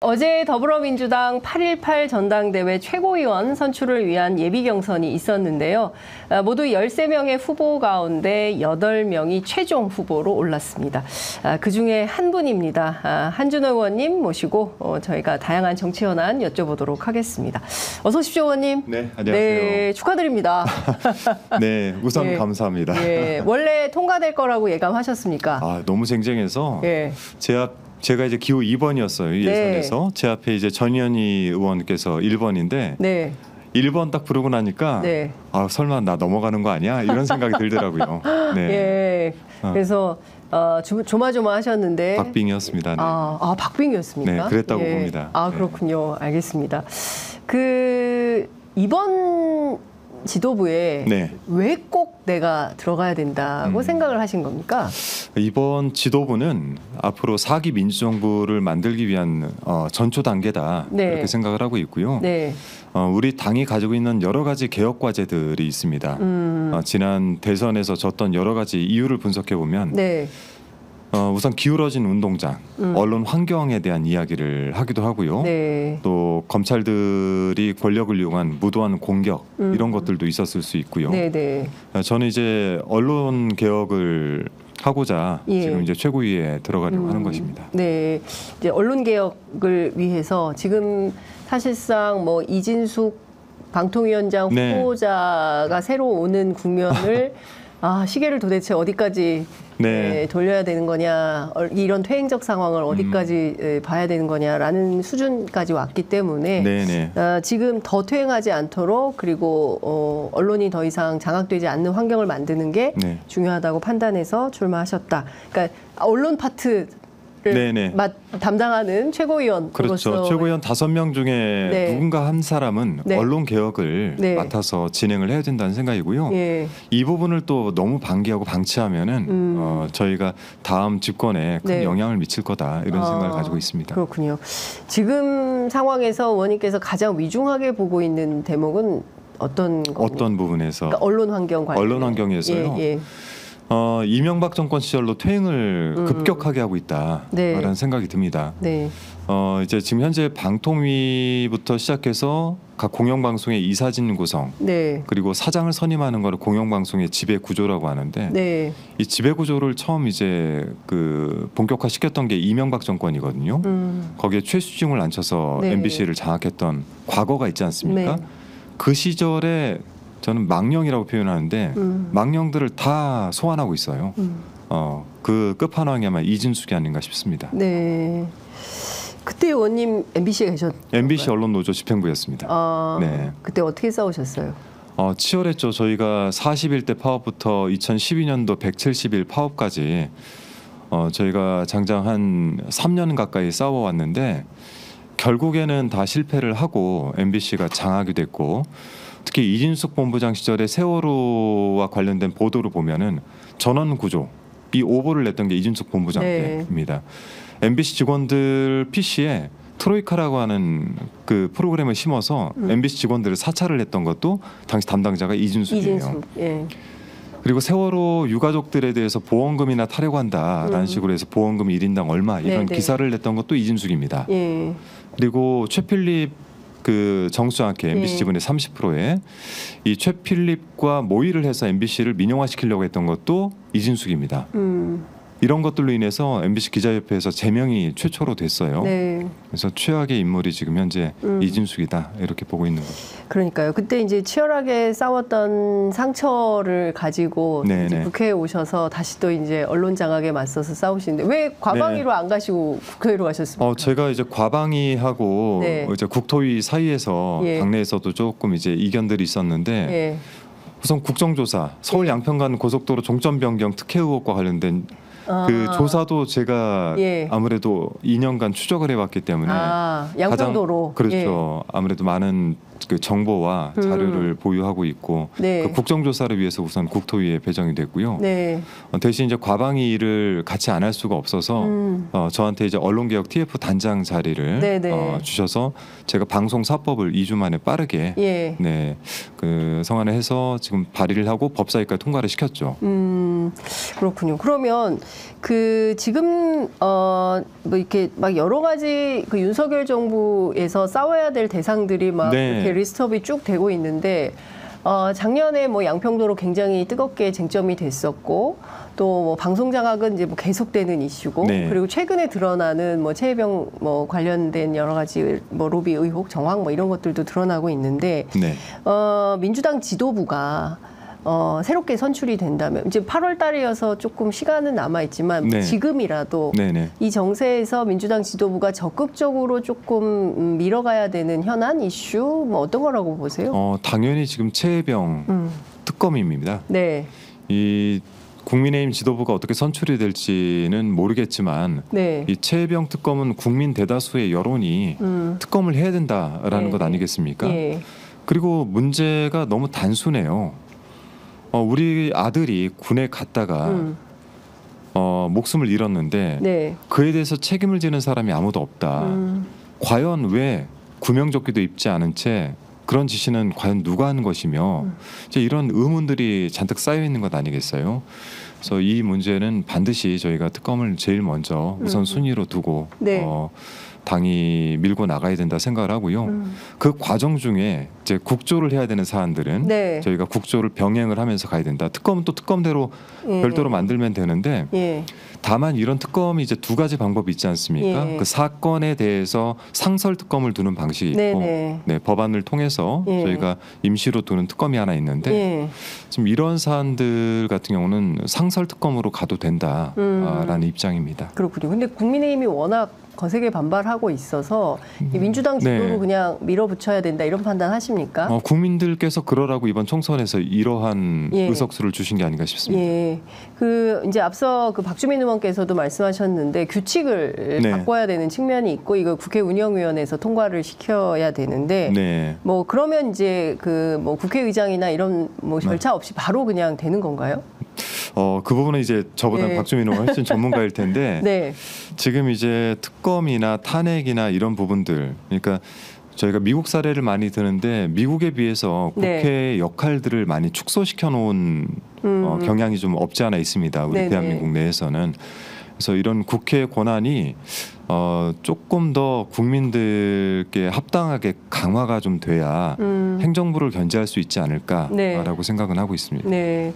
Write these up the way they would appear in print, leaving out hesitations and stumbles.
어제 더불어민주당 8.18 전당대회 최고위원 선출을 위한 예비 경선이 있었는데요. 모두 13명의 후보 가운데 8명이 최종 후보로 올랐습니다. 그중에 한 분입니다. 한준호 의원님 모시고 저희가 다양한 정치 현안 여쭤보도록 하겠습니다. 어서 오십시오, 의원님. 네, 안녕하세요. 네, 축하드립니다. 네, 우선 네. 감사합니다. 네, 원래 통과될 거라고 예감하셨습니까? 아, 너무 쟁쟁해서 네. 제가 이제 기호 2번이었어요. 예선에서. 네. 제 앞에 이제 전현희 의원께서 1번인데 네. 1번 딱 부르고 나니까 네. 아, 설마 나 넘어가는 거 아니야? 이런 생각이 들더라고요. 네. 예. 그래서 조마조마하셨는데 박빙이었습니다. 네. 박빙이었습니까? 네, 그랬다고 예. 봅니다. 아, 네. 그렇군요. 알겠습니다. 이번 지도부에 네. 왜 꼭 내가 들어가야 된다고 생각을 하신 겁니까? 이번 지도부는 앞으로 4기 민주정부를 만들기 위한 전초 단계다. 네. 그렇게 생각을 하고 있고요. 네. 우리 당이 가지고 있는 여러 가지 개혁 과제들이 있습니다. 지난 대선에서 졌던 여러 가지 이유를 분석해 보면 네. 우선 기울어진 운동장, 언론 환경에 대한 이야기를 하기도 하고요. 네. 또 검찰들이 권력을 이용한 무도한 공격 이런 것들도 있었을 수 있고요. 네, 네. 저는 이제 언론 개혁을 하고자 예. 지금 이제 최고위에 들어가려고 하는 것입니다. 네, 이제 언론 개혁을 위해서 지금 사실상 뭐 이진숙 방통위원장 네. 후보자가 새로 오는 국면을 시계를 도대체 어디까지 네. 돌려야 되는 거냐, 이런 퇴행적 상황을 어디까지 봐야 되는 거냐라는 수준까지 왔기 때문에 네네. 지금 더 퇴행하지 않도록 그리고 언론이 더 이상 장악되지 않는 환경을 만드는 게 네. 중요하다고 판단해서 출마하셨다. 그러니까 언론 파트를 네네. 담당하는 최고위원으로서 그렇죠. 최고위원 5명 중에 네. 누군가 한 사람은 네. 언론 개혁을 네. 맡아서 진행을 해야 된다는 생각이고요. 예. 이 부분을 또 너무 방기하고 방치하면은 저희가 다음 집권에 큰 네. 영향을 미칠 거다 이런 생각을 가지고 있습니다. 그렇군요. 지금 상황에서 의원님께서 가장 위중하게 보고 있는 대목은 어떤 부분에서? 그러니까 언론 환경 관련. 언론 환경에서요. 예, 예. 이명박 정권 시절로 퇴행을 급격하게 하고 있다라는 네. 생각이 듭니다. 네. 이제 지금 현재 방통위부터 시작해서 각 공영방송의 이사진 구성 네. 그리고 사장을 선임하는 거를 공영방송의 지배 구조라고 하는데 네. 이 지배 구조를 처음 이제 본격화 시켰던 게 이명박 정권이거든요. 거기에 최수중을 앉혀서 네. MBC를 장악했던 과거가 있지 않습니까? 네. 그 시절에 저는 망령이라고 표현하는데 망령들을 다 소환하고 있어요. 그 끝판왕이 아마 이진숙이 아닌가 싶습니다. 네. 그때 의원님 MBC에 계셨. MBC 언론노조 집행부였습니다. 네. 그때 어떻게 싸우셨어요? 치열했죠. 저희가 41대 파업부터 2012년도 170일 파업까지 저희가 장장 한 3년 가까이 싸워왔는데 결국에는 다 실패를 하고 MBC가 장악이 됐고 특히 이진숙 본부장 시절에 세월호와 관련된 보도를 보면은 전원 구조 이 오보를 냈던 게 이진숙 본부장 네. 때입니다. MBC 직원들 PC에 트로이카라고 하는 그 프로그램을 심어서 MBC 직원들을 사찰을 했던 것도 당시 담당자가 이진숙이에요. 이진숙. 예. 그리고 세월호 유가족들에 대해서 보험금이나 타려고한다라는 식으로 해서 보험금 1인당 얼마 이런 네네. 기사를 냈던 것도 이진숙입니다. 예. 그리고 최필립 정수장학회 MBC 예. 지분의 30%에 이 최필립과 모의를 해서 MBC를 민영화시키려고 했던 것도 이진숙입니다. 이런 것들로 인해서 MBC 기자협회에서 제명이 최초로 됐어요. 네. 그래서 최악의 인물이 지금 현재 이진숙이다 이렇게 보고 있는 거죠. 그러니까요. 그때 이제 치열하게 싸웠던 상처를 가지고 네네. 이제 국회에 오셔서 다시 또 이제 언론 장악에 맞서서 싸우시는데 왜 과방위로 안 가시고 국회로 가셨습니까? 제가 이제 과방위하고 네. 이제 국토위 사이에서 예. 당내에서도 조금 이제 이견들이 있었는데 예. 우선 국정조사 서울 양평간 고속도로 종점 변경 특혜 의혹과 관련된 그 조사도 제가 예. 아무래도 2년간 추적을 해왔기 때문에 양평도로. 그렇죠. 아무래도 많은 그 정보와 자료를 보유하고 있고 네. 그 국정조사를 위해서 우선 국토위에 배정이 됐고요. 네. 대신 이제 과방위 일을 같이 안 할 수가 없어서 저한테 이제 언론개혁 TF 단장 자리를 네네. 주셔서 제가 방송사법을 2주 만에 빠르게 예. 네, 그 성안을 해서 지금 발의를 하고 법사위까지 통과를 시켰죠. 그렇군요. 그러면 그 지금 뭐 이렇게 막 여러 가지 그 윤석열 정부에서 싸워야 될 대상들이 막 네. 이렇게 리스트업이 쭉 되고 있는데 작년에 뭐 양평도로 굉장히 뜨겁게 쟁점이 됐었고 또 뭐 방송 장악은 이제 뭐 계속되는 이슈고 네. 그리고 최근에 드러나는 뭐 최혜병 뭐 관련된 여러 가지 뭐 로비 의혹 정황 뭐 이런 것들도 드러나고 있는데 네. 민주당 지도부가 새롭게 선출이 된다면 이제 8월 달이어서 조금 시간은 남아 있지만 네. 지금이라도 네네. 이 정세에서 민주당 지도부가 적극적으로 조금 밀어가야 되는 현안 이슈 뭐 어떤 거라고 보세요? 당연히 지금 최혜병 특검입니다. 네, 이 국민의힘 지도부가 어떻게 선출이 될지는 모르겠지만 네, 이 최혜병 특검은 국민 대다수의 여론이 특검을 해야 된다라는 네, 것 아니겠습니까? 예, 그리고 문제가 너무 단순해요. 우리 아들이 군에 갔다가 목숨을 잃었는데 네, 그에 대해서 책임을 지는 사람이 아무도 없다. 과연 왜 구명조끼도 입지 않은 채 그런 지시는 과연 누가 하는 것이며 이제 이런 의문들이 잔뜩 쌓여 있는 것 아니겠어요? 그래서 이 문제는 반드시 저희가 특검을 제일 먼저 우선 순위로 두고 네. 당이 밀고 나가야 된다 생각을 하고요. 그 과정 중에 이제 국조를 해야 되는 사안들은 네. 저희가 국조를 병행을 하면서 가야 된다. 특검은 또 특검대로 예. 별도로 만들면 되는데 예, 다만 이런 특검이 이제 두 가지 방법이 있지 않습니까? 예. 그 사건에 대해서 상설 특검을 두는 방식이 있고 네네. 네, 법안을 통해서 예. 저희가 임시로 두는 특검이 하나 있는데 예, 지금 이런 사안들 같은 경우는 상설 특검으로 가도 된다라는 입장입니다. 그렇군요. 근데 국민의힘이 워낙 거세게 반발하고 있어서 이 민주당 주도로 네. 그냥 밀어붙여야 된다 이런 판단 하십니까? 국민들께서 그러라고 이번 총선에서 이러한 예. 의석수를 주신 게 아닌가 싶습니다. 예, 그 이제 앞서 그 박주민 의원께서도 말씀하셨는데 규칙을 네. 바꿔야 되는 측면이 있고 이거 국회 운영위원회에서 통과를 시켜야 되는데 네. 뭐 그러면 이제 그 뭐 국회의장이나 이런 뭐 절차 없이 바로 그냥 되는 건가요? 그 부분은 이제 저보다 예. 박주민 의원 훨씬 전문가일 텐데 네, 지금 이제 특검이나 탄핵이나 이런 부분들, 그러니까 저희가 미국 사례를 많이 드는데 미국에 비해서 네. 국회의 역할들을 많이 축소시켜 놓은 경향이 좀 없지 않아 있습니다. 우리 네네. 대한민국 내에서는. 그래서 이런 국회 권한이 조금 더 국민들께 합당하게 강화가 좀 돼야 행정부를 견제할 수 있지 않을까라고 네. 생각은 하고 있습니다. 네.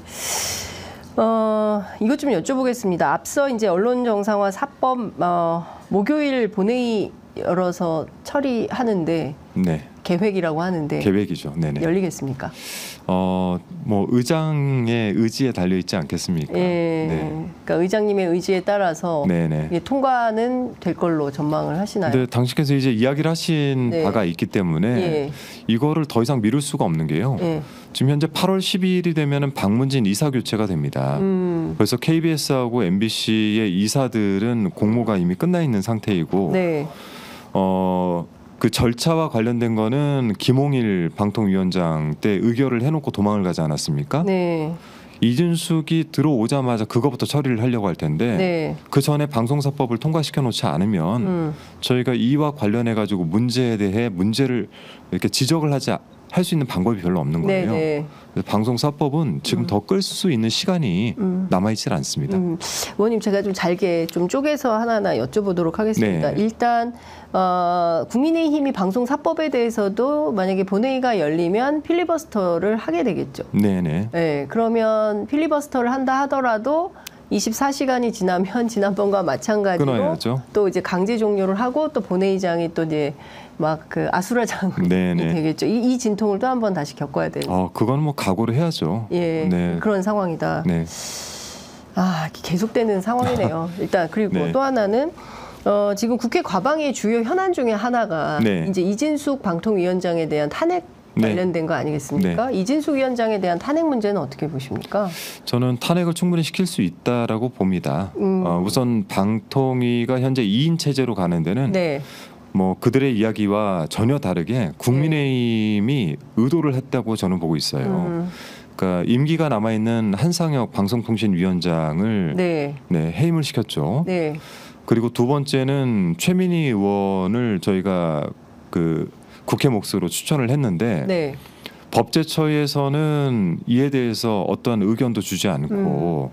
이것 좀 여쭤보겠습니다. 앞서 이제 언론 정상화 4법 목요일 본회의 열어서 처리하는데 네, 계획이라고 하는데 계획이죠. 네네. 열리겠습니까? 뭐 의장의 의지에 달려 있지 않겠습니까? 예. 네. 그러니까 의장님의 의지에 따라서 네네. 이게 통과는 될 걸로 전망을 하시나요? 근데 당신께서 이제 이야기를 하신 네. 바가 있기 때문에 예. 이거를 더 이상 미룰 수가 없는 게요. 예. 지금 현재 8월 12일이 되면은 박문진 이사 교체가 됩니다. 그래서 KBS하고 MBC의 이사들은 공모가 이미 끝나 있는 상태이고, 네. 그 절차와 관련된 거는 김홍일 방통위원장 때 의결을 해놓고 도망을 가지 않았습니까? 네. 이준숙이 들어오자마자 그거부터 처리를 하려고 할 텐데 네. 그 전에 방송사법을 통과시켜 놓지 않으면 저희가 이와 관련해 가지고 문제에 대해 문제를 이렇게 지적을 할 수 있는 방법이 별로 없는 거예요. 네. 그래서 방송사법은 지금 더 끌 수 있는 시간이 남아있질 않습니다. 의원님 제가 좀 잘게 좀 쪼개서 하나하나 여쭤보도록 하겠습니다. 네. 일단 국민의힘이 방송사법에 대해서도 만약에 본회의가 열리면 필리버스터를 하게 되겠죠. 네네. 네, 그러면 필리버스터를 한다 하더라도 24시간이 지나면 지난번과 마찬가지로 끊어야죠. 또 이제 강제 종료를 하고 또 본회의장이 또 이제 막 그 아수라장이 네네. 되겠죠. 이 진통을 또 한 번 다시 겪어야 되는. 그건 뭐 각오를 해야죠. 예, 네. 그런 상황이다. 네. 계속되는 상황이네요. 일단 그리고 네. 또 하나는 지금 국회 과방위의 주요 현안 중에 하나가 네. 이제 이진숙 방통위원장에 대한 탄핵 관련된 거 아니겠습니까? 이진숙 위원장에 대한 탄핵 문제는 어떻게 보십니까? 저는 탄핵을 충분히 시킬 수 있다라고 봅니다. 우선 방통위가 현재 2인 체제로 가는 데는 네, 뭐 그들의 이야기와 전혀 다르게 국민의힘이 의도를 했다고 저는 보고 있어요. 그러니까 임기가 남아 있는 한상혁 방송통신위원장을 네. 네, 해임을 시켰죠. 네. 그리고 두 번째는 최민희 의원을 저희가 그 국회 몫으로 추천을 했는데 네. 법제처에서는 이에 대해서 어떤 의견도 주지 않고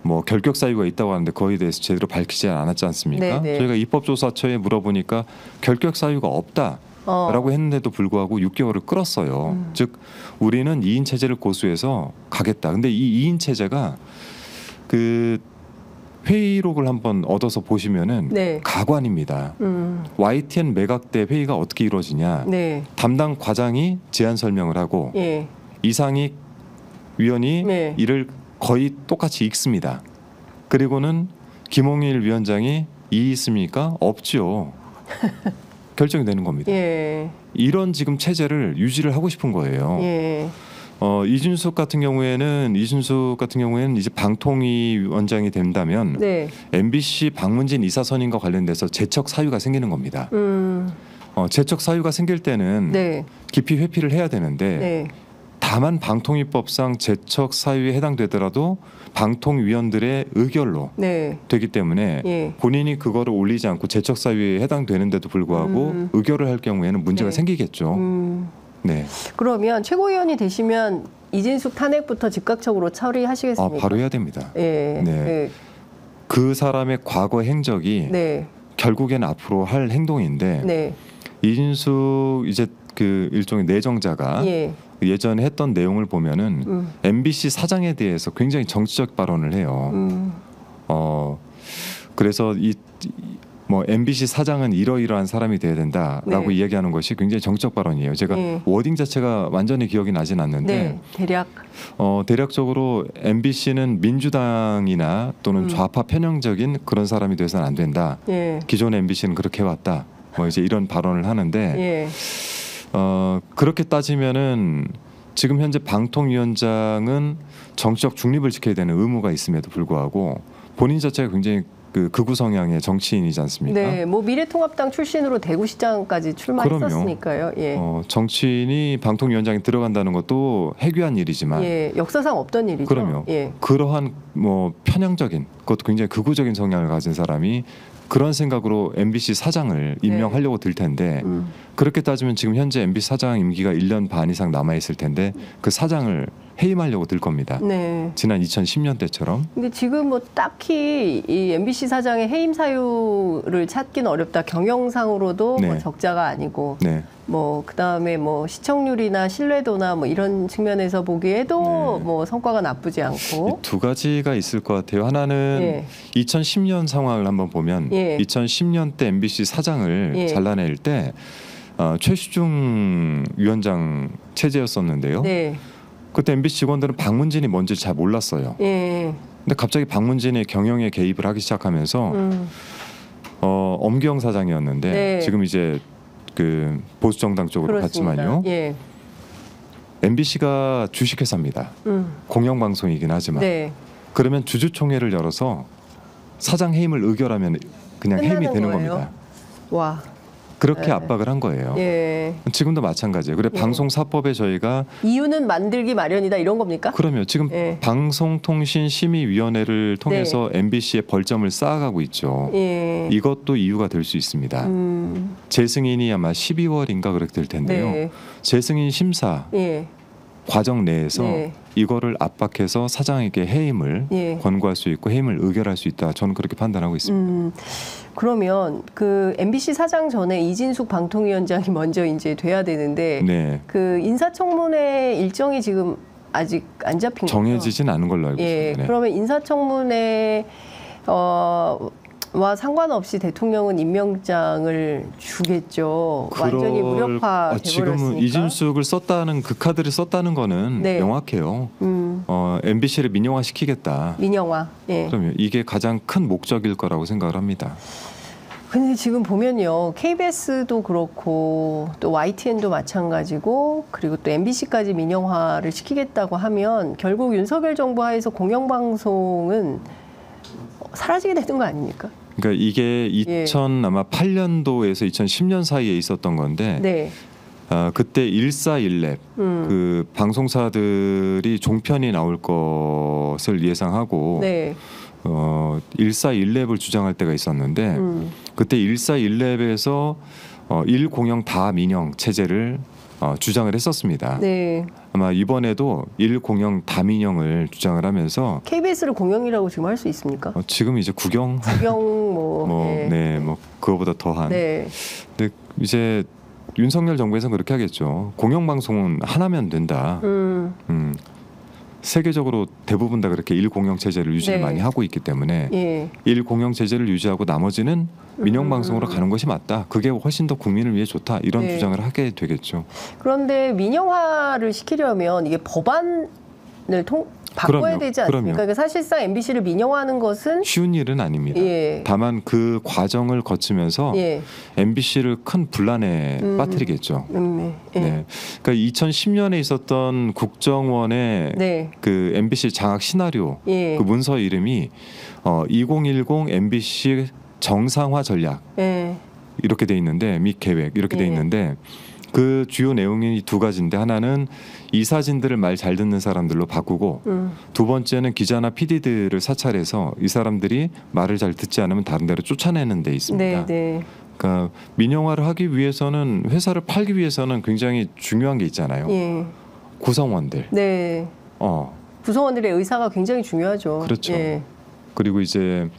뭐 결격 사유가 있다고 하는데 그거에 대해서 제대로 밝히지 않았지 않습니까? 네, 네. 저희가 입법조사처에 물어보니까 결격 사유가 없다라고 했는데도 불구하고 6개월을 끌었어요. 즉 우리는 2인 체제를 고수해서 가겠다. 근데 이 2인 체제가 그 회의록을 한번 얻어서 보시면은 네. 가관입니다. YTN 매각 때 회의가 어떻게 이루어지냐? 네. 담당 과장이 제안 설명을 하고 예. 이상익 위원이 네. 이를 거의 똑같이 읽습니다. 그리고는 김홍일 위원장이 이의 있습니까? 없죠. 결정이 되는 겁니다. 예. 이런 지금 체제를 유지를 하고 싶은 거예요. 예. 이준숙 같은 경우에는 이제 방통위원장이 된다면 네. MBC 박문진 이사 선임과 관련돼서 재척 사유가 생기는 겁니다. 재척 사유가 생길 때는 네. 깊이 회피를 해야 되는데 네. 다만 방통위법상 재척 사유에 해당되더라도 방통위원들의 의결로 네. 되기 때문에 예. 본인이 그거를 올리지 않고 재척 사유에 해당되는데도 불구하고 의결을 할 경우에는 문제가 네. 생기겠죠. 네. 그러면 최고위원이 되시면 이진숙 탄핵부터 즉각적으로 처리하시겠습니까? 바로 해야 됩니다. 예. 네. 예. 그 사람의 과거 행적이 네. 결국엔 앞으로 할 행동인데 네. 이진숙 이제 그 일종의 내정자가 예. 예전에 했던 내용을 보면은 MBC 사장에 대해서 굉장히 정치적 발언을 해요. 그래서 뭐 MBC 사장은 이러이러한 사람이 돼야 된다라고 네. 이야기하는 것이 굉장히 정적 발언이에요. 제가 네. 워딩 자체가 완전히 기억이 나진 않는데 네. 대략. 대략적으로 MBC는 민주당이나 또는 좌파 편향적인 그런 사람이 돼서는 안 된다. 예. 기존의 MBC는 그렇게 해왔다. 뭐 이제 이런 발언을 하는데 예. 그렇게 따지면은 지금 현재 방통위원장은 정치적 중립을 지켜야 되는 의무가 있음에도 불구하고 본인 자체가 굉장히 그 극우 성향의 정치인이지 않습니까? 네, 뭐 미래통합당 출신으로 대구시장까지 출마했었으니까요. 예. 정치인이 방통위원장에 들어간다는 것도 해괴한 일이지만, 예, 역사상 없던 일이죠. 그럼요. 예. 그러한 뭐 편향적인, 그것도 굉장히 극우적인 성향을 가진 사람이 그런 생각으로 MBC 사장을 임명하려고 들 텐데 그렇게 따지면 지금 현재 MBC 사장 임기가 1년 반 이상 남아 있을 텐데 그 사장을 해임하려고 들 겁니다. 네. 지난 2010년 때처럼. 근데 지금 뭐 딱히 이 MBC 사장의 해임 사유를 찾기는 어렵다. 경영상으로도 네. 뭐 적자가 아니고 네. 뭐 그다음에 뭐 시청률이나 신뢰도나 뭐 이런 측면에서 보기에도 네. 뭐 성과가 나쁘지 않고. 두 가지가 있을 것 같아요. 하나는 예. 2010년 상황을 한번 보면 예. 2010년 때 MBC 사장을 예. 잘라낼 때 최시중 위원장 체제였었는데요. 네. 그때 MBC 직원들은 박문진이 뭔지 잘 몰랐어요. 예. 근데 갑자기 박문진이 경영에 개입을 하기 시작하면서 엄기영 사장이었는데 네. 지금 이제 그 보수 정당 쪽으로 그렇습니다. 갔지만요. 예. MBC가 주식회사입니다. 공영방송이긴 하지만 네. 그러면 주주총회를 열어서 사장 해임을 의결하면 그냥 해임이 끝나는 되는 거예요? 겁니다. 와. 그렇게 네. 압박을 한 거예요. 예. 지금도 마찬가지예요. 그래 예. 방송사법에 저희가 이유는 만들기 마련이다 이런 겁니까? 그러면 지금 예. 방송통신심의위원회를 통해서 MBC에 벌점을 쌓아가고 있죠. 예. 이것도 이유가 될 수 있습니다. 재승인이 아마 12월인가 그렇게 될 텐데요. 네. 재승인 심사 예. 과정 내에서 네. 이거를 압박해서 사장에게 해임을 예. 권고할 수 있고 해임을 의결할 수 있다. 저는 그렇게 판단하고 있습니다. 그러면 그 MBC 사장 전에 이진숙 방통위원장이 먼저 이제 돼야 되는데 네. 그 인사청문회 일정이 지금 아직 안 잡힌 거죠? 정해지진 않은 걸로 알고 예. 있습니다. 네. 그러면 인사청문회 와 상관없이 대통령은 임명장을 주겠죠. 완전히 무력화 지금은 돼버렸으니까. 이진숙을 썼다는 그 카드를 썼다는 거는 네. 명확해요. MBC를 민영화 시키겠다. 민영화. 예. 그러면 이게 가장 큰 목적일 거라고 생각을 합니다. 근데 지금 보면요, KBS도 그렇고 또 YTN도 마찬가지고 그리고 또 MBC까지 민영화를 시키겠다고 하면 결국 윤석열 정부 하에서 공영방송은 사라지게 되는 거 아닙니까? 그러니까 이게 예. 아마 8년도에서 2010년 사이에 있었던 건데 네. 그때 14일랩 그 방송사들이 종편이 나올 것을 예상하고 네. 14일랩을 주장할 때가 있었는데 그때 14일랩에서 1공영 다민영 체제를 주장을 했었습니다. 네. 아마 이번에도 1공영 다민영을 주장을 하면서 KBS를 공영이라고 지금 할 수 있습니까? 지금 이제 국영 국영 네, 뭐 그거보다 더한. 네. 근데 이제 윤석열 정부에서는 그렇게 하겠죠. 공영방송은 하나면 된다. 세계적으로 대부분 다 그렇게 일공영 체제를 유지를 네. 많이 하고 있기 때문에 예. 일공영 체제를 유지하고 나머지는 민영방송으로 가는 것이 맞다. 그게 훨씬 더 국민을 위해 좋다. 이런 네. 주장을 하게 되겠죠. 그런데 민영화를 시키려면 이게 법안을 바꿔야 그럼요. 되지 않습니까? 그럼요. 그러니까 사실상 MBC를 민영화하는 것은 쉬운 일은 아닙니다. 예. 다만 그 과정을 거치면서 예. MBC를 큰 분란에 빠뜨리겠죠. 예. 네. 그러니까 2010년에 있었던 국정원의 네. 그 MBC 장악 시나리오 예. 그 문서 이름이 2010 MBC 정상화 전략 예. 이렇게 돼 있는데 및 계획 이렇게 돼 예. 있는데 그 주요 내용이 두 가지인데 하나는 이사진들을 말 잘 듣는 사람들로 바꾸고 두 번째는 기자나 PD들을 사찰해서 이 사람들이 말을 잘 듣지 않으면 다른 데로 쫓아내는 데 있습니다. 네. 네. 그러니까 민영화를 하기 위해서는 회사를 팔기 위해서는 굉장히 중요한 게 있잖아요. 예. 구성원들. 네. 구성원들의 의사가 굉장히 중요하죠. 그렇죠. 예. 그리고 이제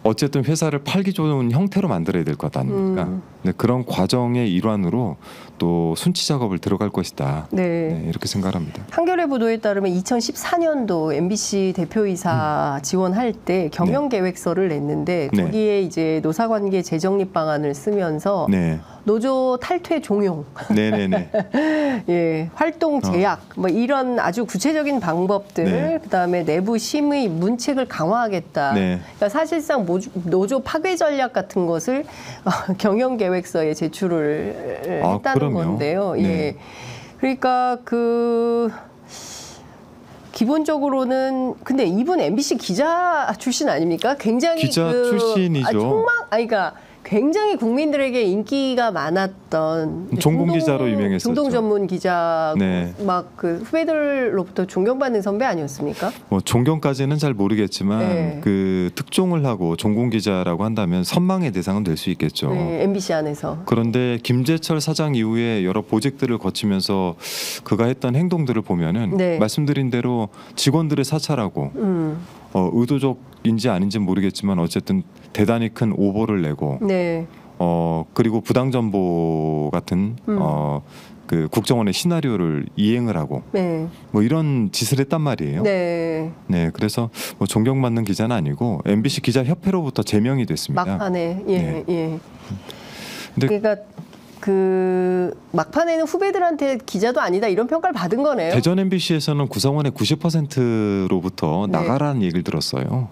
어쨌든 회사를 팔기 좋은 형태로 만들어야 될 것 아닙니까? 네, 그런 과정의 일환으로 또 순치 작업을 들어갈 것이다. 네. 네, 이렇게 생각합니다. 한겨레 보도에 따르면 2014년도 MBC 대표이사 지원할 때 경영 계획서를 냈는데 네. 거기에 이제 노사관계 재정립 방안을 쓰면서 네, 노조 탈퇴 종용, 네, 네, 네. 예, 활동 제약, 뭐 이런 아주 구체적인 방법들, 네. 그다음에 내부 심의 문책을 강화하겠다. 네. 그러니까 사실상 노조 파괴 전략 같은 것을 경영 계획서에 제출을 했다는 그럼요. 건데요. 네. 예. 그러니까 기본적으로는 근데 이분 MBC 기자 출신 아닙니까? 굉장히 기자 출신이죠. 그러니까 굉장히 국민들에게 인기가 많았던 종공 기자로 유명했었죠. 중동 전문 기자 네. 막 그 후배들로부터 존경받는 선배 아니었습니까? 뭐 존경까지는 잘 모르겠지만 네. 그 특종을 하고 종공 기자라고 한다면 선망의 대상은 될 수 있겠죠. 네, MBC 안에서. 그런데 김재철 사장 이후에 여러 보직들을 거치면서 그가 했던 행동들을 보면은 네. 말씀드린 대로 직원들을 사찰하고 의도적인지 아닌지는 모르겠지만 어쨌든 대단히 큰 오보를 내고 네. 그리고 부당 정보 같은 그 국정원의 시나리오를 이행을 하고 네. 뭐 이런 짓을 했단 말이에요. 네. 네, 그래서 뭐 존경받는 기자는 아니고 MBC 기자협회로부터 제명이 됐습니다. 막판에 네. 예. 근데 그러니까 그 막판에는 후배들한테 기자도 아니다 이런 평가를 받은 거네요. 대전 MBC에서는 구성원의 90%로부터 네. 나가라는 얘기를 들었어요.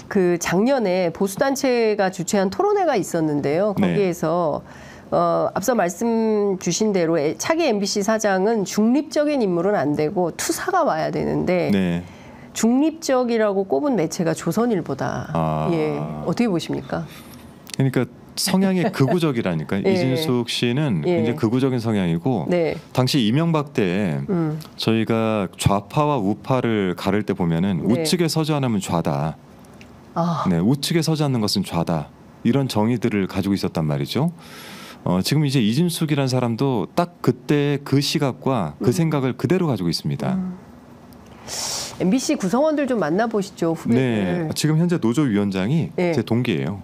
그 작년에 보수단체가 주최한 토론회가 있었는데요. 네. 거기에서 앞서 말씀 주신 대로 차기 MBC 사장은 중립적인 인물은 안 되고 투사가 와야 되는데 네. 중립적이라고 꼽은 매체가 조선일보다. 예, 어떻게 보십니까? 그러니까 성향이 극우적이라니까. 예. 이진숙 씨는 예. 굉장히 극우적인 성향이고 네. 당시 이명박 때 저희가 좌파와 우파를 가를 때 보면은 네. 우측에 서지 않으면 좌다. 네, 우측에 서지 않는 것은 좌다. 이런 정의들을 가지고 있었단 말이죠. 지금 이제 이진숙이라는 사람도 딱 그때 그 시각과 그 생각을 그대로 가지고 있습니다. MBC 구성원들 좀 만나보시죠, 후배들. 네, 지금 현재 노조위원장이 네. 제 동기예요.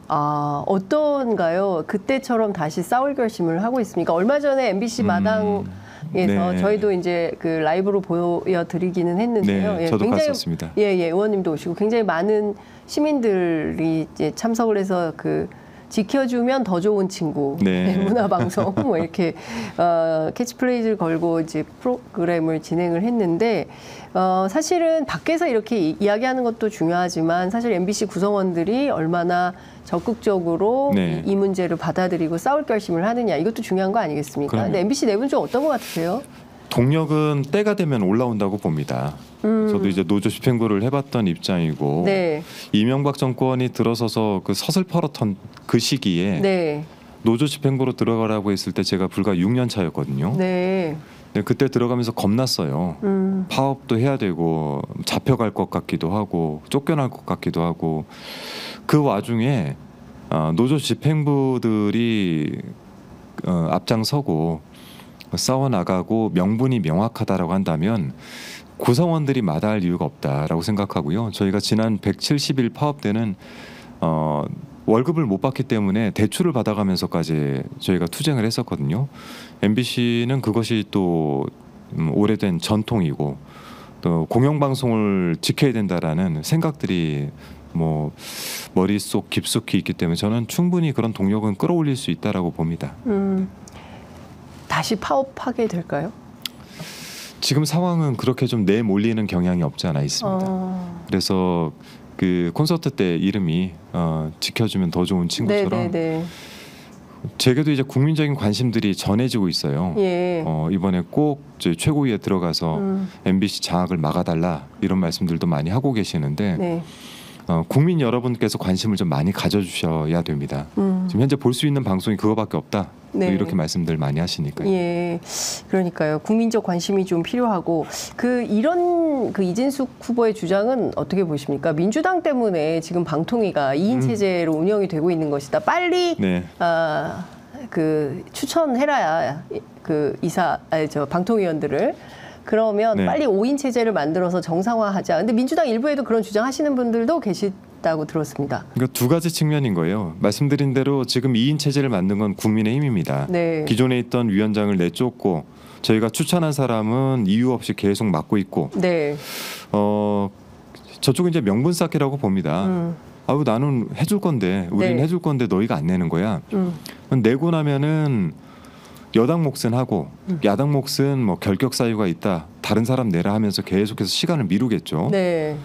어떤가요? 그때처럼 다시 싸울 결심을 하고 있습니까? 얼마 전에 MBC 마당에서 네. 저희도 이제 그 라이브로 보여드리기는 했는데요. 네, 저도 갔었습니다. 예, 의원님도 오시고 굉장히 많은 시민들이 이제 참석을 해서 지켜주면 더 좋은 친구, 네. 문화방송 뭐 이렇게 캐치프레이즈를 걸고 이제 프로그램을 진행을 했는데 사실은 밖에서 이렇게 이야기하는 것도 중요하지만 사실 MBC 구성원들이 얼마나 적극적으로 네. 이 문제를 받아들이고 싸울 결심을 하느냐 이것도 중요한 거 아니겠습니까? 그럼요. 근데 MBC 내부는 좀 어떤 것 같으세요? 동력은 때가 되면 올라온다고 봅니다. 저도 이제 노조 집행부를 해봤던 입장이고 네. 이명박 정권이 들어서서 그 서슬퍼렇던 그 시기에 네. 노조 집행부로 들어가라고 했을 때 제가 불과 6년 차였거든요. 네. 네, 그때 들어가면서 겁났어요. 파업도 해야 되고 잡혀갈 것 같기도 하고 쫓겨날 것 같기도 하고 그 와중에 노조 집행부들이 앞장서고 싸워나가고 명분이 명확하다라고 한다면 구성원들이 마다할 이유가 없다라고 생각하고요. 저희가 지난 170일 파업 때는 월급을 못 받기 때문에 대출을 받아가면서까지 저희가 투쟁을 했었거든요. MBC는 그것이 또 오래된 전통이고 또 공영방송을 지켜야 된다라는 생각들이 뭐 머릿속 깊숙이 있기 때문에 저는 충분히 그런 동력은 끌어올릴 수 있다라고 봅니다. 다시 파업하게 될까요? 지금 상황은 그렇게 좀 내몰리는 경향이 없지 않아 있습니다. 그래서 그 콘서트 때 이름이 지켜주면 더 좋은 친구처럼 네네네. 제게도 이제 국민적인 관심들이 전해지고 있어요. 예. 이번에 꼭 저희 최고위에 들어가서 MBC 장악을 막아달라 이런 말씀들도 많이 하고 계시는데 네. 국민 여러분께서 관심을 좀 많이 가져주셔야 됩니다. 지금 현재 볼 수 있는 방송이 그거밖에 없다. 네. 이렇게 말씀들 많이 하시니까요. 예, 그러니까요. 국민적 관심이 좀 필요하고 이런 이진숙 후보의 주장은 어떻게 보십니까? 민주당 때문에 지금 방통위가 2인 체제로 운영이 되고 있는 것이다. 빨리 네. 추천해라야 방통위원들을. 그러면 네. 빨리 5인 체제를 만들어서 정상화하자. 근데 민주당 일부에도 그런 주장하시는 분들도 계시다고 들었습니다. 그러니까 두 가지 측면인 거예요. 말씀드린 대로 지금 2인 체제를 만든 건 국민의힘입니다. 네. 기존에 있던 위원장을 내쫓고 저희가 추천한 사람은 이유 없이 계속 맡고 있고 네. 저쪽은 이제 명분 쌓기라고 봅니다. 아유 나는 해줄 건데 우리는 네. 해줄 건데 너희가 안 내는 거야. 내고 나면은 여당 몫은 하고 야당 몫은 뭐 결격 사유가 있다. 다른 사람 내라 하면서 계속해서 시간을 미루겠죠. 네.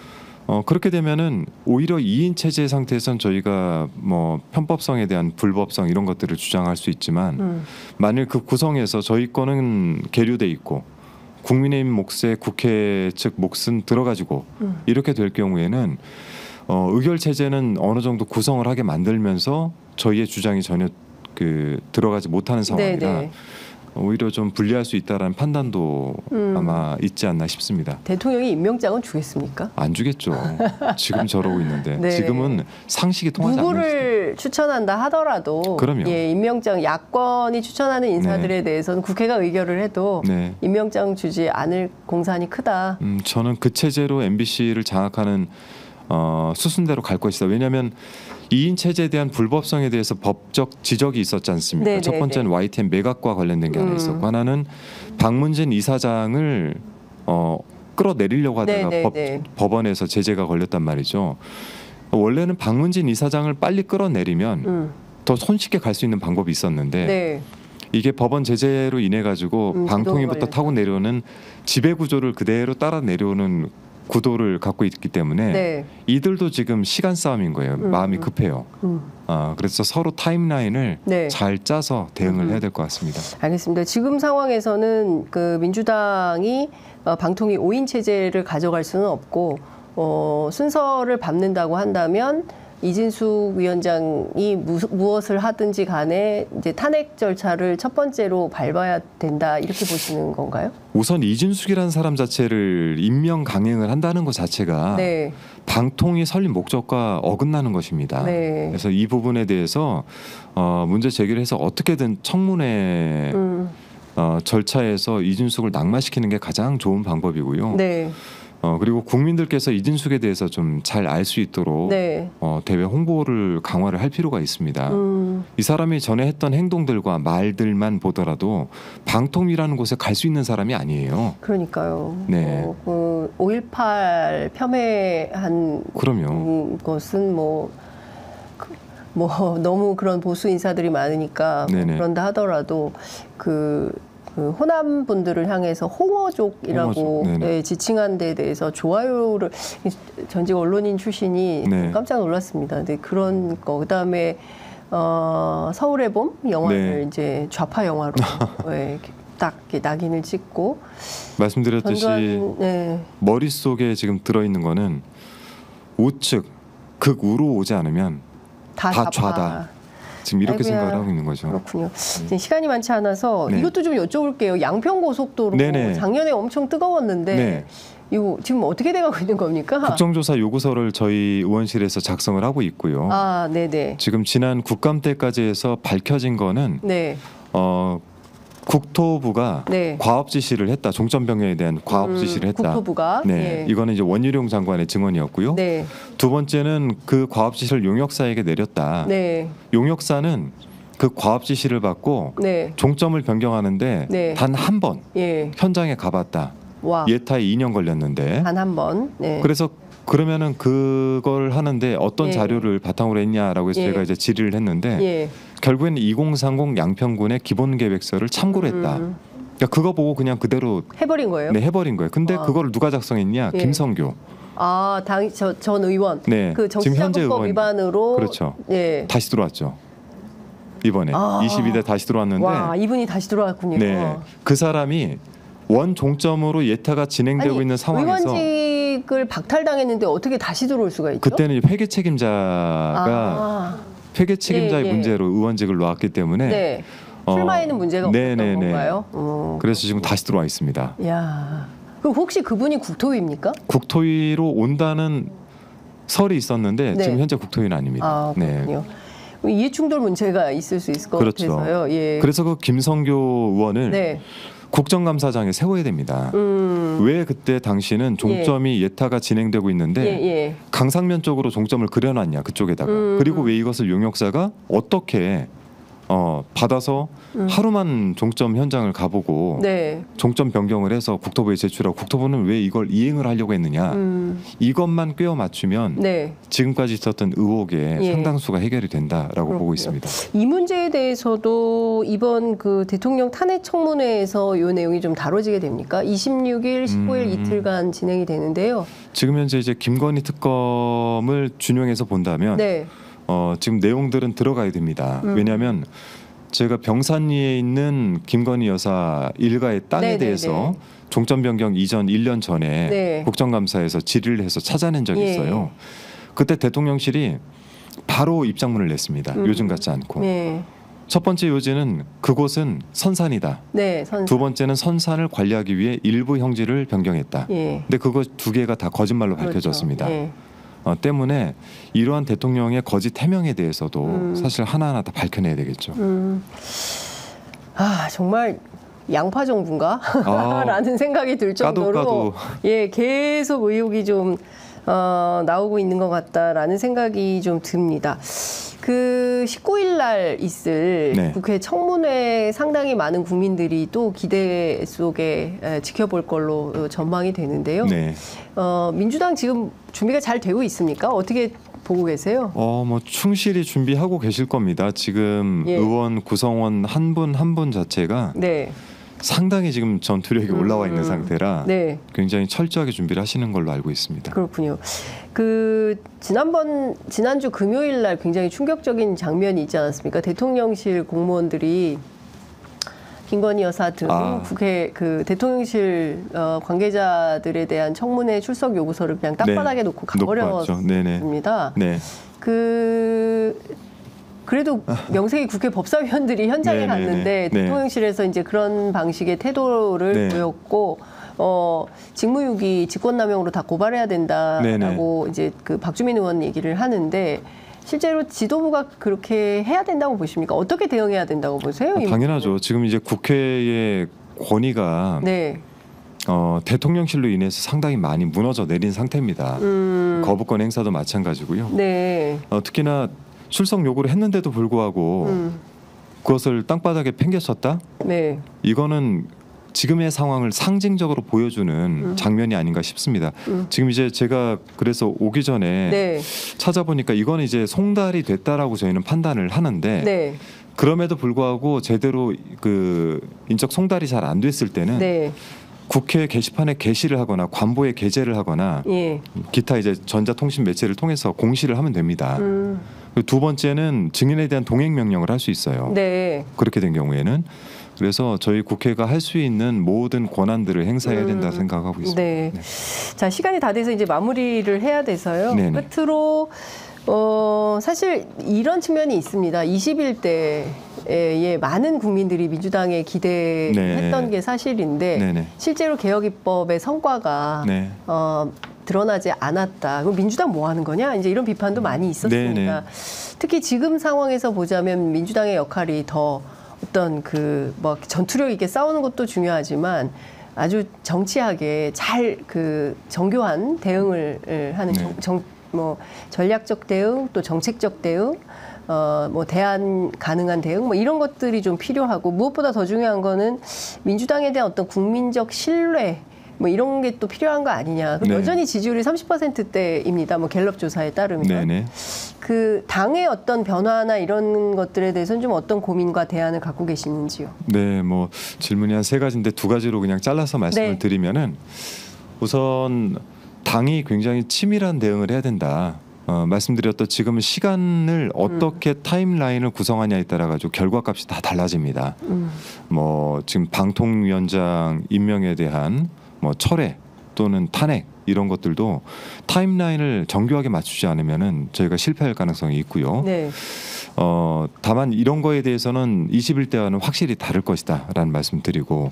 그렇게 되면은 오히려 2인 체제 상태에선 저희가 뭐 편법성에 대한 불법성 이런 것들을 주장할 수 있지만 만일 그 구성에서 저희 거는 계류돼 있고 국민의힘 몫에 국회 측 몫은 들어가지고 이렇게 될 경우에는 의결 체제는 어느 정도 구성을 하게 만들면서 저희의 주장이 전혀 들어가지 못하는 상황이라 네네. 오히려 좀 불리할 수 있다라는 판단도 아마 있지 않나 싶습니다. 대통령이 임명장은 주겠습니까? 안 주겠죠. 지금 저러고 있는데 네. 지금은 상식이 통하지 않는 누구를 추천한다 하더라도 그럼요. 예, 임명장 야권이 추천하는 인사들에 대해서는 국회가 의결을 해도 네. 임명장 주지 않을 공산이 크다. 저는 그 체제로 MBC를 장악하는 수순대로 갈 것이다. 왜냐하면 2인 체제에 대한 불법성에 대해서 법적 지적이 있었지 않습니까? 네네네. 첫 번째는 YTN 매각과 관련된 게 하나 있었고 하나는 박문진 이사장을 끌어내리려고 하다가 네네네. 법원에서 제재가 걸렸단 말이죠. 원래는 박문진 이사장을 빨리 끌어내리면 더 손쉽게 갈 수 있는 방법이 있었는데 네. 이게 법원 제재로 인해 가지고 방통위부터 걸려서. 타고 내려오는 지배 구조를 그대로 따라 내려오는 구도를 갖고 있기 때문에 네. 이들도 지금 시간 싸움인 거예요. 마음이 급해요. 그래서 서로 타임라인을 네. 잘 짜서 대응을 해야 될 것 같습니다. 알겠습니다. 지금 상황에서는 민주당이 방통위 5인 체제를 가져갈 수는 없고 순서를 밟는다고 한다면 이진숙 위원장이 무엇을 하든지 간에 이제 탄핵 절차를 첫 번째로 밟아야 된다 이렇게 보시는 건가요? 우선 이진숙이라는 사람 자체를 임명 강행을 한다는 것 자체가 네. 방통위 설립 목적과 어긋나는 것입니다. 네. 그래서 이 부분에 대해서 문제 제기를 해서 어떻게든 청문회 절차에서 이진숙을 낙마시키는 게 가장 좋은 방법이고요. 네. 그리고 국민들께서 이진숙에 대해서 좀 잘 알 수 있도록 네. 대외 홍보를 강화를 할 필요가 있습니다. 이 사람이 전에 했던 행동들과 말들만 보더라도 방통위라는 곳에 갈 수 있는 사람이 아니에요. 그러니까요. 네. 5.18 폄훼한 그럼요. 것은 뭐 너무 그런 보수 인사들이 많으니까 네네. 그런다 하더라도 호남 분들을 향해서 홍어족이라고 홍어족, 네네. 지칭한 데에 대해서 좋아요를 전직 언론인 출신이 네. 깜짝 놀랐습니다. 근데 그런 거 그다음에 서울의 봄 영화를 네. 이제 좌파 영화로 딱 이렇게 낙인을 찍고 말씀드렸듯이 전두환, 네. 머릿속에 지금 들어있는 거는 우측 극우로 오지 않으면 다 좌파. 좌다. 지금 이렇게 아이고야. 생각을 하고 있는 거죠. 그렇군요. 지금 시간이 많지 않아서 네. 이것도 좀 여쭤볼게요. 양평고속도로 네네. 작년에 엄청 뜨거웠는데 네. 이거 지금 어떻게 돼가고 있는 겁니까? 국정조사 요구서를 저희 의원실에서 작성을 하고 있고요. 아, 네네. 지금 지난 국감 때까지 해서 밝혀진 거는 네. 국토부가 네. 과업 지시를 했다. 종점 변경에 대한 과업 지시를 했다. 국토부가. 네, 예. 이거는 이제 원희룡 장관의 증언이었고요. 네. 두 번째는 그 과업 지시를 용역사에게 내렸다. 네. 용역사는 그 과업 지시를 받고 네. 종점을 변경하는데 네. 단 한 번 예. 현장에 가봤다. 와. 예타에 2년 걸렸는데. 단 한 번. 네. 그래서 그러면은 그걸 하는데 어떤 예. 자료를 바탕으로 했냐라고 해서 예. 제가 이제 질의를 했는데 예. 결국에는 2030 양평군의 기본 계획서를 참고를 했다. 그러니까 그거 보고 그냥 그대로 해버린 거예요? 네, 해버린 거예요. 근데 와. 그거를 누가 작성했냐? 예. 김성교. 아, 전 의원. 네, 그 지금 현재 정치자금법 의원. 위반으로. 그렇죠. 예. 다시 들어왔죠. 이번에 아. 22대 다시 들어왔는데 와, 이분이 다시 들어왔군요. 네, 그 사람이 원 종점으로 예타가 진행되고 아니, 있는 상황에서 의원직을 박탈당했는데 어떻게 다시 들어올 수가 있죠? 그때는 회계 책임자가 아, 회계 책임자의 예, 예. 문제로 의원직을 놓았기 때문에 네. 출마에는 문제가 없었던 네네네. 건가요? 그래서 지금 다시 들어와 있습니다. 야, 그럼 혹시 그분이 국토위입니까? 국토위로 온다는 설이 있었는데 네. 지금 현재 국토위는 아닙니다. 아, 그렇군요. 이해충돌 문제가 있을 수 있을 것 그렇죠. 같아서요. 예. 그래서 그 김성교 의원을 네. 국정감사장에 세워야 됩니다. 왜 그때 당시는 종점이 예타가 진행되고 있는데 예, 예. 강상면 쪽으로 종점을 그려놨냐 그쪽에다가 그리고 왜 이것을 용역사가 어떻게 받아서 하루만 종점 현장을 가보고 네. 종점 변경을 해서 국토부에 제출하고 국토부는 왜 이걸 이행을 하려고 했느냐 이것만 꿰어 맞추면 네. 지금까지 있었던 의혹의 예. 상당수가 해결이 된다라고 보고 그렇군요. 있습니다. 이 문제에 대해서도 이번 그 대통령 탄핵 청문회에서 이 내용이 좀 다뤄지게 됩니까? 26일, 15일 이틀간 진행이 되는데요. 지금 현재 이제 김건희 특검을 준용해서 본다면 네. 지금 내용들은 들어가야 됩니다. 왜냐하면 제가 병산리에 있는 김건희 여사 일가의 땅에 네네네. 대해서 종점 변경 이전 1년 전에 네. 국정감사에서 질의를 해서 찾아낸 적이 예. 있어요. 그때 대통령실이 바로 입장문을 냈습니다. 요즘 같지 않고. 네. 첫 번째 요지는 그곳은 선산이다. 네. 선. 두 번째는 선산을 관리하기 위해 일부 형질을 변경했다. 예. 근데 그거 두 개가 다 거짓말로 그렇죠. 밝혀졌습니다. 예. 때문에 이러한 대통령의 거짓 해명에 대해서도 사실 하나하나 다 밝혀내야 되겠죠. 아, 정말 양파 정부인가? 아, 라는 생각이 들 정도로 까도. 예, 계속 의혹이 좀 나오고 있는 것 같다라는 생각이 좀 듭니다. 그 19일 날 있을 네. 국회 청문회 상당히 많은 국민들이 또 기대 속에 지켜볼 걸로 전망이 되는데요. 네. 민주당 지금 준비가 잘 되고 있습니까? 어떻게 보고 계세요? 뭐 충실히 준비하고 계실 겁니다. 지금 예. 의원 구성원 한 분 한 분 자체가 네. 상당히 지금 전투력이 올라와 있는 상태라 네. 굉장히 철저하게 준비를 하시는 걸로 알고 있습니다. 그렇군요. 그 지난주 금요일 날 굉장히 충격적인 장면이 있지 않았습니까? 대통령실 공무원들이 김건희 여사 등 국회 그 대통령실 관계자들에 대한 청문회 출석 요구서를 그냥 땅바닥에 놓고 가버렸습니다. 네. 그래도 명색이 국회 법사위원들이 현장에 네네네. 갔는데 네. 대통령실에서 이제 그런 방식의 태도를 네. 보였고 직무유기 직권남용으로 다 고발해야 된다라고 이제 그 박주민 의원 얘기를 하는데 실제로 지도부가 그렇게 해야 된다고 보십니까? 어떻게 대응해야 된다고 보세요? 당연하죠. 지금 이제 국회의 권위가 네. 대통령실로 인해서 상당히 많이 무너져 내린 상태입니다. 거부권 행사도 마찬가지고요. 네. 특히나 출석 요구를 했는데도 불구하고 그것을 땅바닥에 팽개쳤다? 네. 이거는 지금의 상황을 상징적으로 보여주는 장면이 아닌가 싶습니다. 지금 이제 제가 그래서 오기 전에 네. 찾아보니까 이거는 이제 송달이 됐다라고 저희는 판단을 하는데 네. 그럼에도 불구하고 제대로 그 인적 송달이 잘 안 됐을 때는 네. 국회 게시판에 게시를 하거나 관보에 게재를 하거나 예. 기타 이제 전자통신 매체를 통해서 공시를 하면 됩니다. 두 번째는 증인에 대한 동행 명령을 할 수 있어요. 네. 그렇게 된 경우에는. 그래서 저희 국회가 할 수 있는 모든 권한들을 행사해야 된다 생각하고 있습니다. 네. 자, 시간이 다 돼서 이제 마무리를 해야 돼서요. 네네. 끝으로 사실 이런 측면이 있습니다. 21대에 많은 국민들이 민주당에 기대했던 네. 게 사실인데 네네. 실제로 개혁 입법의 성과가 네. 드러나지 않았다. 그럼 민주당 뭐 하는 거냐? 이제 이런 비판도 많이 있었습니다. 네네. 특히 지금 상황에서 보자면 민주당의 역할이 더 어떤 그 뭐 전투력 있게 싸우는 것도 중요하지만 아주 정치하게 잘 그 정교한 대응을 하는 네. 뭐 전략적 대응 또 정책적 대응 뭐 대안 가능한 대응 뭐 이런 것들이 좀 필요하고 무엇보다 더 중요한 거는 민주당에 대한 어떤 국민적 신뢰 뭐 이런 게 또 필요한 거 아니냐. 네. 여전히 지지율이 30%대입니다. 뭐 갤럽 조사에 따르면. 네네. 그 당의 어떤 변화나 이런 것들에 대해서는 좀 어떤 고민과 대안을 갖고 계시는지요? 네, 뭐 질문이 한 세 가지인데 두 가지로 그냥 잘라서 말씀을 네. 드리면은 우선 당이 굉장히 치밀한 대응을 해야 된다. 말씀드렸던 지금 시간을 어떻게 타임라인을 구성하냐에 따라 가지고 결과값이 다 달라집니다. 뭐 지금 방통위원장 임명에 대한 뭐 철회 또는 탄핵 이런 것들도 타임라인을 정교하게 맞추지 않으면은 저희가 실패할 가능성이 있고요. 네. 다만 이런 거에 대해서는 21대와는 확실히 다를 것이다라는 말씀드리고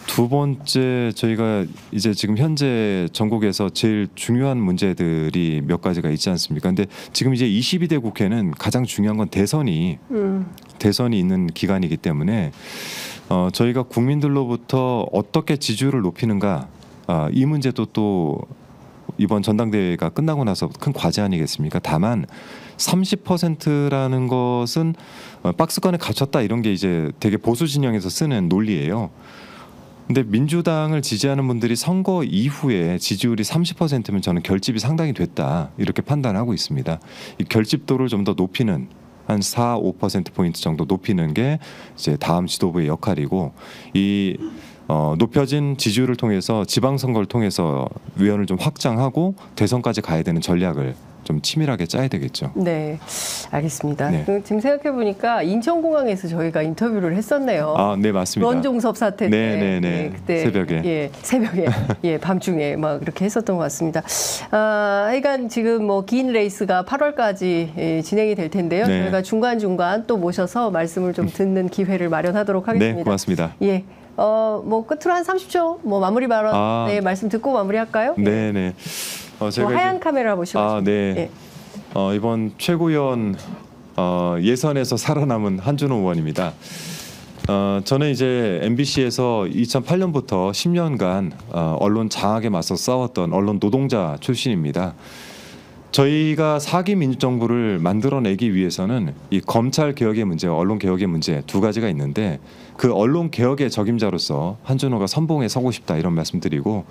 두 번째 저희가 이제 지금 현재 전국에서 제일 중요한 문제들이 몇 가지가 있지 않습니까? 근데 지금 이제 22대 국회는 가장 중요한 건 대선이 있는 기간이기 때문에 저희가 국민들로부터 어떻게 지지율을 높이는가 이 문제도 또 이번 전당대회가 끝나고 나서 큰 과제 아니겠습니까? 다만 30%라는 것은 박스권에 갇혔다 이런 게 이제 되게 보수 진영에서 쓰는 논리예요. 근데 민주당을 지지하는 분들이 선거 이후에 지지율이 30%면 저는 결집이 상당히 됐다 이렇게 판단하고 있습니다. 이 결집도를 좀 더 높이는 한 4, 5%포인트 정도 높이는 게 이제 다음 지도부의 역할이고 이 높여진 지지율을 통해서 지방선거를 통해서 위원을 좀 확장하고 대선까지 가야 되는 전략을 좀 치밀하게 짜야 되겠죠. 네, 알겠습니다. 네. 지금 생각해 보니까 인천공항에서 저희가 인터뷰를 했었네요. 아, 네 맞습니다. 런종섭 사태 때, 네, 그때 새벽에. 새벽에, 밤중에 막 이렇게 했었던 것 같습니다. 하여간 지금 뭐 긴 레이스가 8월까지 진행이 될 텐데요. 네. 저희가 중간 또 모셔서 말씀을 좀 듣는 기회를 마련하도록 하겠습니다. 네, 고맙습니다. 예. 뭐 끝으로 한 30초 뭐 마무리 발언 말씀 듣고 마무리할까요? 네. 제가 하얀 카메라 보시고. 네. 이번 최고위원 예선에서 살아남은 한준호 의원입니다. 저는 이제 MBC에서 2008년부터 10년간 언론 장악에 맞서 싸웠던 언론 노동자 출신입니다. 저희가 4기 민주정부를 만들어내기 위해서는 이 검찰 개혁의 문제와 언론 개혁의 문제 두 가지가 있는데 그 언론 개혁의 적임자로서 한준호가 선봉에 서고 싶다 이런 말씀드리고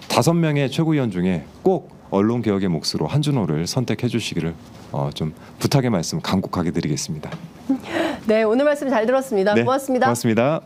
5명의 최고위원 중에 꼭 언론 개혁의 몫으로 한준호를 선택해 주시기를 좀 부탁의 말씀 간곡하게 드리겠습니다. 네, 오늘 말씀 잘 들었습니다. 네, 고맙습니다. 고맙습니다.